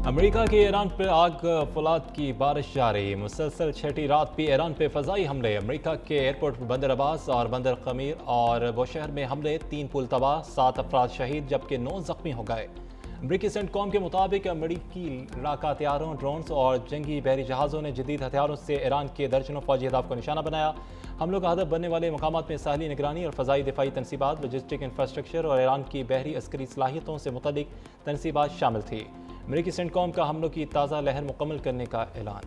امریکہ کی ایران پر آگ فولاد کی بارش جاری، مسلسل چھٹی رات بھی ایران پہ فضائی حملے، امریکہ کے ایئرپورٹ بندر عباس اور بندر قمیر اور بوشہر میں حملے، 3 پل تباہ، 7 افراد شہید جبکہ 9 زخمی ہو گئے۔ امریکی سینٹ کام کے مطابق امریکی لڑاکا طیاروں، ڈرونز اور جنگی بحری جہازوں نے جدید ہتھیاروں سے ایران کے درجنوں فوجی اہداف کو نشانہ بنایا۔ حملوں کا ہدف بننے والے مقامات میں ساحلی نگرانی اور فضائی دفاعی تنصیبات، لاجسٹک انفراسٹرکچر اور ایران کی بحری عسکری صلاحیتوں سے متعلق تنصیبات شامل تھی۔ امریکی سینٹ کام کا حملوں کی تازہ لہر مکمل کرنے کا اعلان۔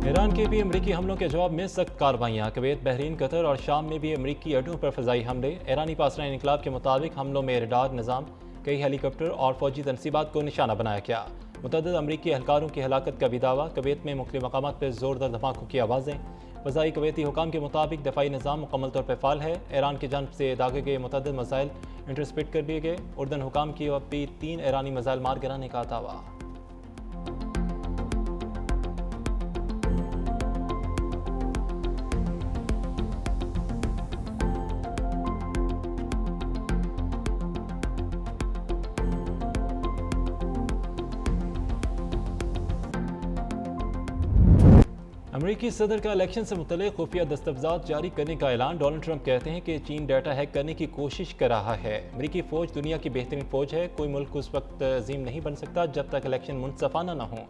ایران کے بھی امریکی حملوں کے جواب میں سخت کارروائیاں، کویت، بحرین، قطر اور شام میں بھی امریکی اڈوں پر فضائی حملے۔ ایرانی پاسدار انقلاب کے مطابق حملوں میں ریڈار نظام، کئی ہیلی کاپٹر اور فوجی تنصیبات کو نشانہ بنایا گیا۔ متعدد امریکی اہلکاروں کی ہلاکت کا بھی دعویٰ، کویت میں مختلف مقامات پر زوردار دھماکوں کی آوازیں۔ فضائی کویتی حکام کے مطابق دفاعی نظام مکمل طور پر فعال ہے۔ ایران کی جانب سے داغے گئے متعدد میزائل انٹرسپٹ کر لیے گئے۔ اردن حکام کی بھی 3 ایرانی میزائل مار گرانے کا دعویٰ۔ امریکی صدر کا الیکشن سے متعلق خفیہ دستاویزات جاری کرنے کا اعلان، ڈونلڈ ٹرمپ کہتے ہیں کہ چین ڈیٹا ہیک کرنے کی کوشش کر رہا ہے۔ امریکی فوج دنیا کی بہترین فوج ہے، کوئی ملک اس وقت عظیم نہیں بن سکتا جب تک الیکشن منصفانہ نہ ہوں۔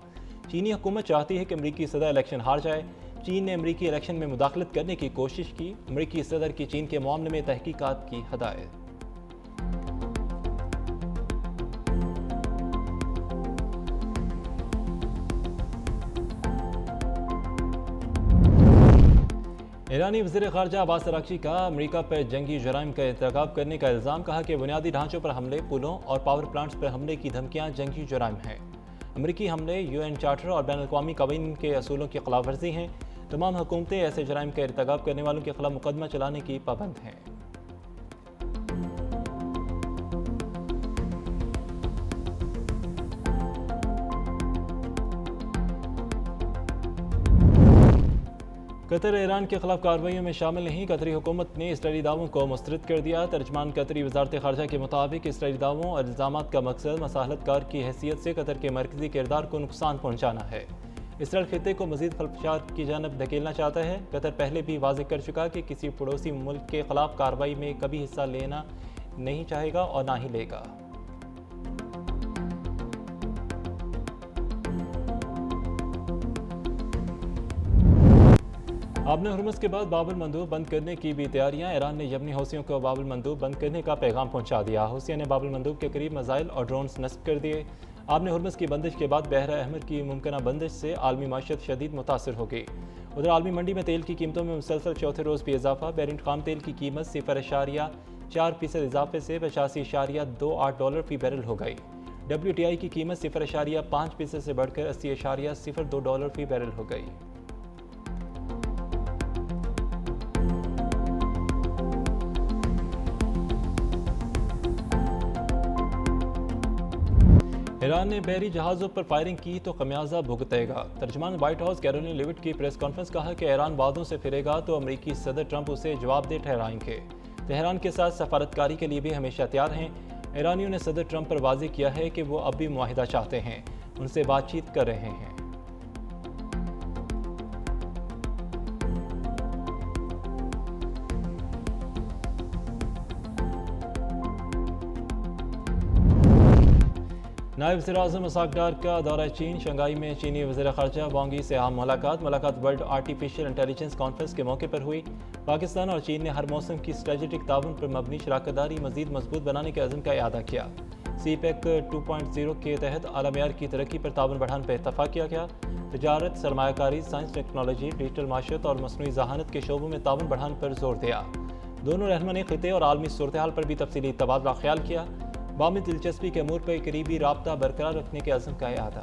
چینی حکومت چاہتی ہے کہ امریکی صدر الیکشن ہار جائے۔ چین نے امریکی الیکشن میں مداخلت کرنے کی کوشش کی، امریکی صدر کی چین کے معاملے میں تحقیقات کی ہدایت۔ ایرانی وزیر خارجہ عباس اراغچی کا امریکہ پر جنگی جرائم کا ارتکاب کرنے کا الزام، کہا کہ بنیادی ڈھانچوں پر حملے، پلوں اور پاور پلانٹس پر حملے کی دھمکیاں جنگی جرائم ہیں۔ امریکی حملے UN چارٹر اور بین الاقوامی قوانین کے اصولوں کی خلاف ورزی ہیں۔ تمام حکومتیں ایسے جرائم کا ارتکاب کرنے والوں کے خلاف مقدمہ چلانے کی پابند ہیں۔ قطر ایران کے خلاف کارروائیوں میں شامل نہیں، قطری حکومت نے اسرائیلی دعووں کو مسترد کر دیا۔ ترجمان قطری وزارت خارجہ کے مطابق اسرائیلی دعووں اور الزامات کا مقصد مصالحت کار کی حیثیت سے قطر کے مرکزی کردار کو نقصان پہنچانا ہے۔ اسرائیل خطے کو مزید خلفشار کی جانب دھکیلنا چاہتا ہے۔ قطر پہلے بھی واضح کر چکا کہ کسی پڑوسی ملک کے خلاف کارروائی میں کبھی حصہ لینا نہیں چاہے گا اور نہ ہی لے گا۔ آبِ ہرمز کے بعد باب المندب بند کرنے کی بھی تیاریاں، ایران نے یمنی حوثیوں کو باب المندب بند کرنے کا پیغام پہنچا دیا۔ حوثیوں نے باب المندب کے قریب میزائل اور ڈرونز نصب کر دیے۔ آبِ ہرمز کی بندش کے بعد بحیرہ احمر کی ممکنہ بندش سے عالمی معیشت شدید متاثر ہوگی۔ ادھر عالمی منڈی میں تیل کی قیمتوں میں مسلسل چوتھے روز بھی اضافہ، بیرنٹ خام تیل کی قیمت 0.4% اضافے سے $85.28 فی بیرل ہو گئی۔ WTI کی قیمت 0.5% سے بڑھ کر $80.02 فی بیرل ہو گئی۔ ایران نے بحری جہازوں پر فائرنگ کی تو خمیازہ بھگتے گا، ترجمان وائٹ ہاؤس کیرولین لیوٹ کی پریس کانفرنس، کہا کہ ایران وعدوں سے پھرے گا تو امریکی صدر ٹرمپ اسے جواب دہ ٹھہرائیں گے۔ تہران کے ساتھ سفارتکاری کے لیے بھی ہمیشہ تیار ہیں۔ ایرانیوں نے صدر ٹرمپ پر واضح کیا ہے کہ وہ اب بھی معاہدہ چاہتے ہیں، ان سے بات چیت کر رہے ہیں۔ نائب وزیر اعظم اسحاق ڈار کا دورہ چین، شنگھائی میں چینی وزیر خارجہ وانگ ای سے اہم ملاقات ورلڈ آرٹیفیشل انٹیلیجنس کانفرنس کے موقع پر ہوئی۔ پاکستان اور چین نے ہر موسم کی اسٹریٹجک تعاون پر مبنی شراکت داری مزید مضبوط بنانے کے عزم کا اعادہ کیا۔ سی پیک 2.0 کے تحت اعلیٰ معیار کی ترقی پر تعاون بڑھانے پر اتفاق کیا گیا۔ تجارت، سرمایہ کاری، سائنس ٹیکنالوجی، ڈیجیٹل معیشت اور مصنوعی ذہانت کے شعبوں میں تعاون بڑھانے پر زور دیا۔ دونوں رہنما نے خطے اور عالمی صورتحال پر بھی تفصیلی تبادلہ خیال کیا۔ باہمی دلچسپی کے امور پر قریبی رابطہ برقرار رکھنے کے عزم کا اعادہ۔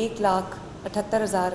1,78,000